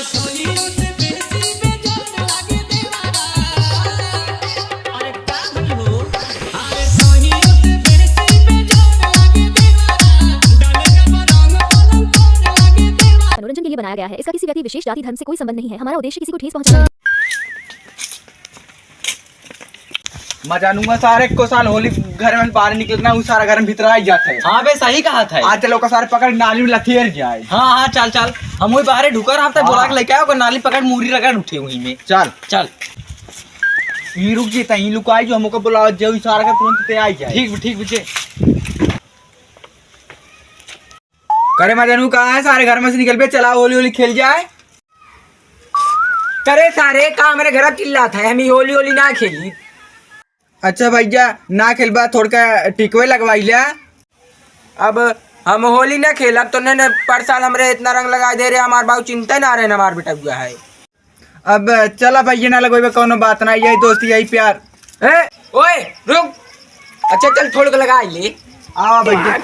मनोरंजन के लिए बनाया गया है। इसका किसी व्यक्ति विशेष जाति धर्म से कोई संबंध नहीं है। हमारा उद्देश्य किसी को ठेस पहुंचाना है। मैं जानूंगा सारे को साल होली घर में बाहर निकलना वो सारा घर में भीतर आ जाता है। हाँ बे सही कहा था। आज चलो का सारे पकड़ नाली में लथेर जाए। हाँ हाँ चल चल हम वही बाहर ढुकर आप तक बोला के लेके आओ नाली पकड़ मूरी रगड़ उठे वहीं में। चल चल ये रुक जीता ही लुकाई जो हमको बुलाओ जो सारा का तुरंत ते आ जाए। ठीक बच्चे करे मैं जानू कहाँ है सारे घर में से निकल पे चला होली होली खेल जाए। करे सारे का मेरे घर चिल्ला था हम होली होली ना खेली। अच्छा भैया ना खेलबा थोड़ा टिकवे लगवाई लिया। अब हम होली ना खेल अब तो ने पर साल हमरे इतना रंग लगा दे रहे हमारे बाबू चिंता ना रहे हमार बेटा हुआ है। अब चला भैया ना लगवाई कोनो बात ना यही दोस्ती यही प्यार है। ओए रुक अच्छा चल थोड़ा लगा ले आ भैया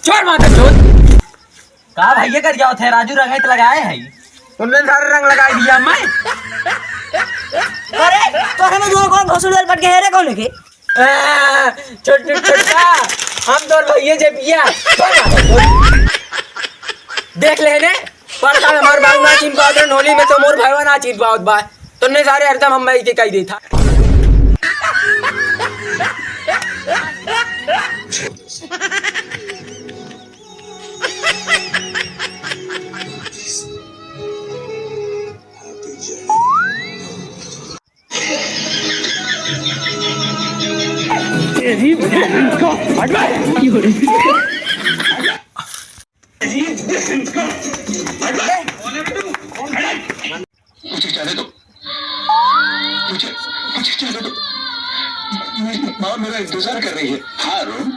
छोड़ माता छोड़ कहा भैया कर जाओ थे राजू रंग तो लगाए है तुमने सारे रंग लगा दिया मैं। अरे तो हमें दो कौन घोसड़े पट के हेरे कौन लगे छोटा हम दोनों भैया जे पिया देख लेने पर साल हमारे बाबू ना चिन पाओ होली में तो मोर भाईवा ना चिन पाओ बा तुमने सारे हरदम हम भाई के कही दे था। मुझे जाने दो मुझे जाने दो मेरी माँ मेरा इंतजार कर रही है। हाँ अरुण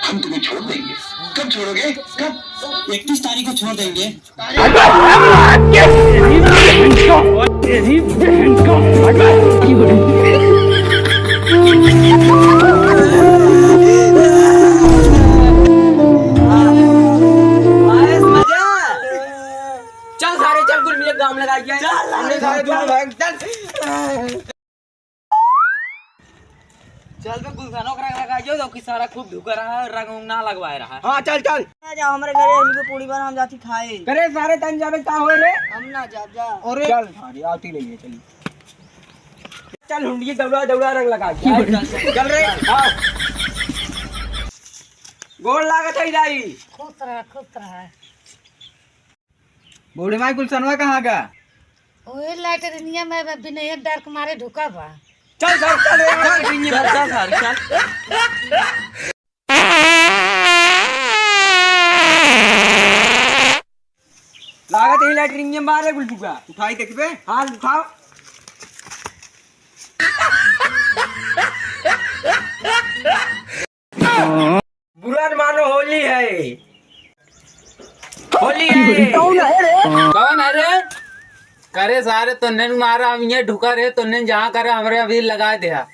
हम तुम्हें छोड़ देंगे। कब छोड़ोगे कब? 31 तारीख को छोड़ देंगे। चल सारे चल गुल मिले गांव लगा के हमने सारे दूर भाग चल पे गुलखानों का रंग लगा जो कि सारा खूब धुका रहा है रंग ना लगवाए रहा है। हाँ चल चल जाओ हमारे घरे इनको पूरी बार हम जाती खाए। करे सारे तन जावे का हो रे हम ना जा और चल अरे आती नहीं है चली चल हुंडी दौड़ा दौड़ा रंग लगा के चल रे आओ गोल लागत है जाई खुश रहा बूढ़े माई गुलशनवा कहाँ का? ओए लाइटरिनिया में बिना डर के मारे ढुका बा। चल चल चल लागत है लैटरिन में मारे गुलटुका उठाई देखबे हाथ उठाओ बुरा न मानो होली है होली है कौन है रे करे सारे तो ने मारा हम ये ढुका रहे तो ने जहाँ करे हमरे अभी लगा दिया।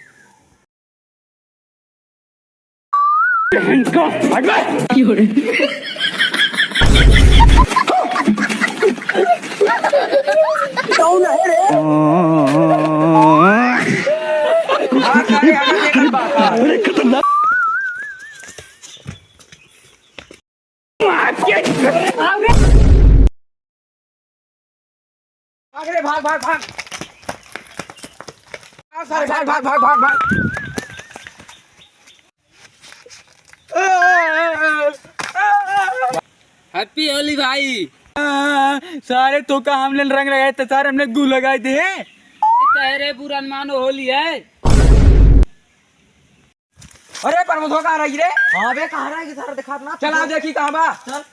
भाग भाग भाग भाग सारे भाग भाग भाग भाग भाग हैप्पी होली भाई। सारे तो का हमने रंग लगाए तो सारे हमने गू लगाए थे। तेरे बुरा मानो होली है। अरे पर मुझे कहाँ रही रे? हाँ बे कहाँ रहा है सारा दिखा ना। चला देखी कहाँ बा चल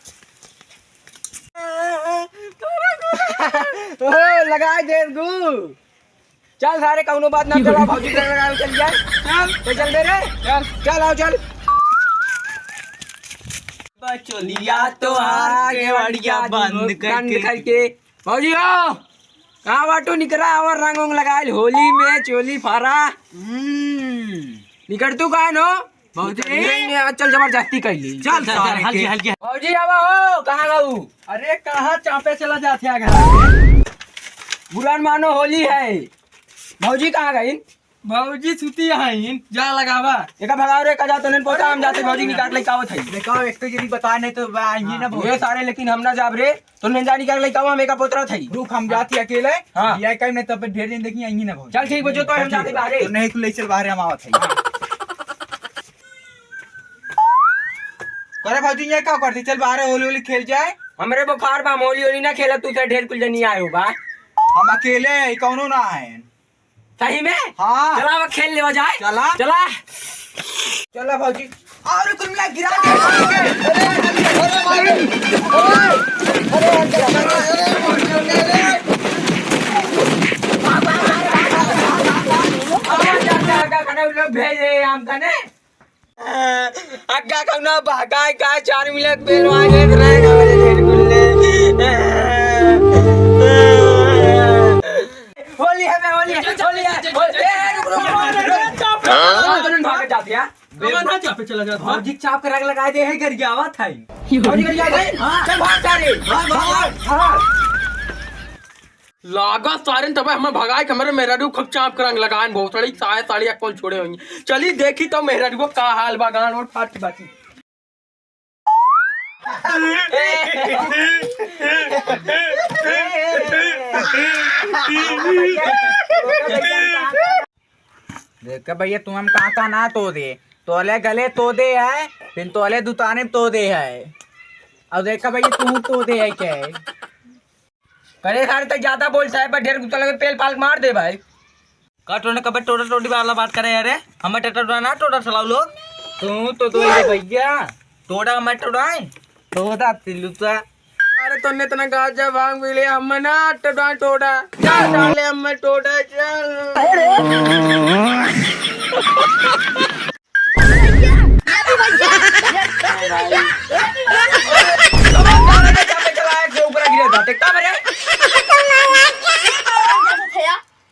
लगाए दे गू चल सारे कौनो बात ना चला भौजी रंग लगा चल जाए चल चल दे रे चल चल आओ चल चोलिया तो आगे बढ़िया बंद करके भौजी हो कहाँ बाटू निकला और रंग उंग लगाए होली में चोली फारा निकल तू कहाँ नो भौजी चल जबरदस्ती कर ली चल सारे हल्की हल्की। भौजी अब हो कहाँ गऊ अरे कहाँ चापे चला जाते हैं घर बुरा मानो होली है भौजी कहाँ गई भौजी सुती है जा लगावा एक भगाओ रे कजा तो नहीं पहुंचा हम जाते भौजी निकाल ले कावत है देखो एक तो यदि बता नहीं तो आएंगे ना ये सारे लेकिन हम ना जाब रे तो नहीं जानी कर ले कावा हम एक पोतरा थई रुक हम जाती अकेले हाँ। ये कहीं नहीं तब ढेर दिन देखी आएंगे ना भौजी। चल ठीक बचो तो हम जाते बाहर तो नहीं तू ले चल बाहर हम आवत है करे भौजी ये क्या करती चल बाहर होली होली खेल जाए। हमरे बुखार बा होली होली ना खेला तू से ढेर कुल जनी आए हो बा हम अकेले कौनो ना है सही में हाँ चला अब खेल लेवा जाए चला चला चला भौजी अरे कुल मिला गिरा दे लोग भेजे हम कने अग्गा कौना भागाय का 4 मिनट बेलवाए देख रहे हैं मेरे ढेर गुल्ले होली है मैं होली है भाग जाते हैं चापे चला जाता भौजी चाप के रंग लगाए दे है गरियावा था भौजी गरिया गए चल भाग सारे भाग लागा सारे तब हमें भगाए कमरे मेरा रू खूब चाप के रंग लगाए बहुत सारी साए साड़ी कौन छोड़े होंगे चली देखी तो मेरा रू का हाल बागान और फाट की बाकी देख भैया तुम हम कहाँ ना तो दे तोले गले तो दे है फिर तोले दुताने तो दे है अब देखा भैया तू तो दे है क्या है करे सारे तो ज्यादा बोल साहब पर ढेर गुस्सा लगे पेल पाल मार दे भाई कटोने कब टोटा टोटी वाला बात करे यार हमें टोटा ना टोटा चलाओ लोग तू तो ये भैया टोटा मत टोटाए टोटा तिलुता अरे तन्ने तना गाजा भांग मिले हम ना टोड़ा टोड़ा चल डाले हम टोड़ा चल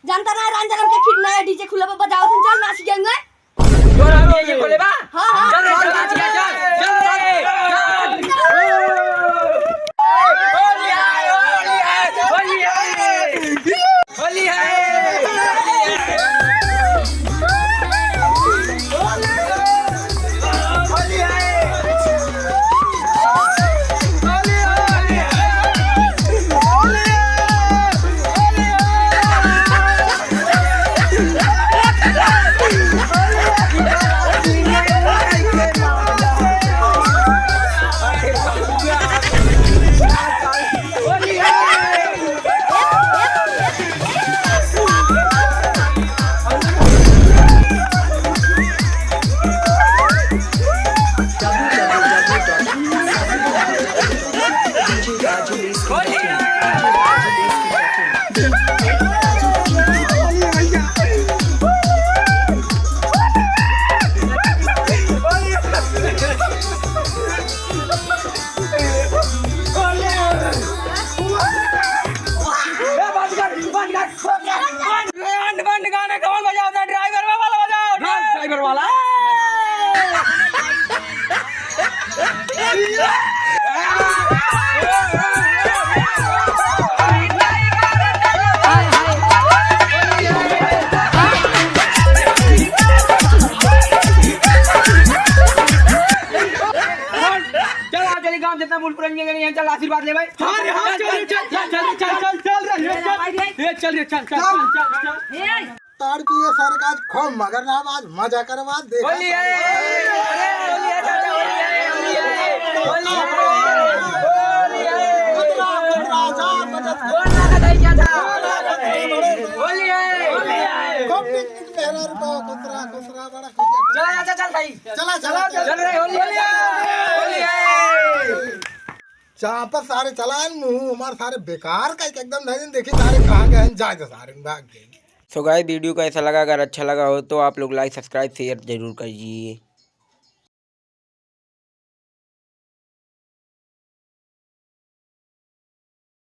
जानता ना रंजन के खिड़ नया डीजे खुला पे बजाओ सन चल नाच जाएंगे जोर हम ये खोले बा हां हां चल रे नाच के चल होली है बंद गाने कौन बजाता ड्राइवर वाला बजाओ ड्राइवर वाला गांव जितना मूल पुरंगे यहाँ चल आशीर्वाद ले भाई चल तार की ये सर का खूब मगर ना आज मजा कर बात देख होली है होली है चाचा होली है होली है राजा बजत कौन लगा दई चाचा होली है खूब टिक मेरा रुपया कुतरा बड़ा चला चाचा चल भाई चला चल रे होली है जहाँ पर सारे चलाए मुँह हमारे सारे बेकार का एकदम नहीं देखी सारे कहाँ गए जाए सारे भाग गए। सो गाइस वीडियो कैसा लगा, अगर अच्छा लगा हो तो आप लोग लाइक सब्सक्राइब शेयर जरूर करिए।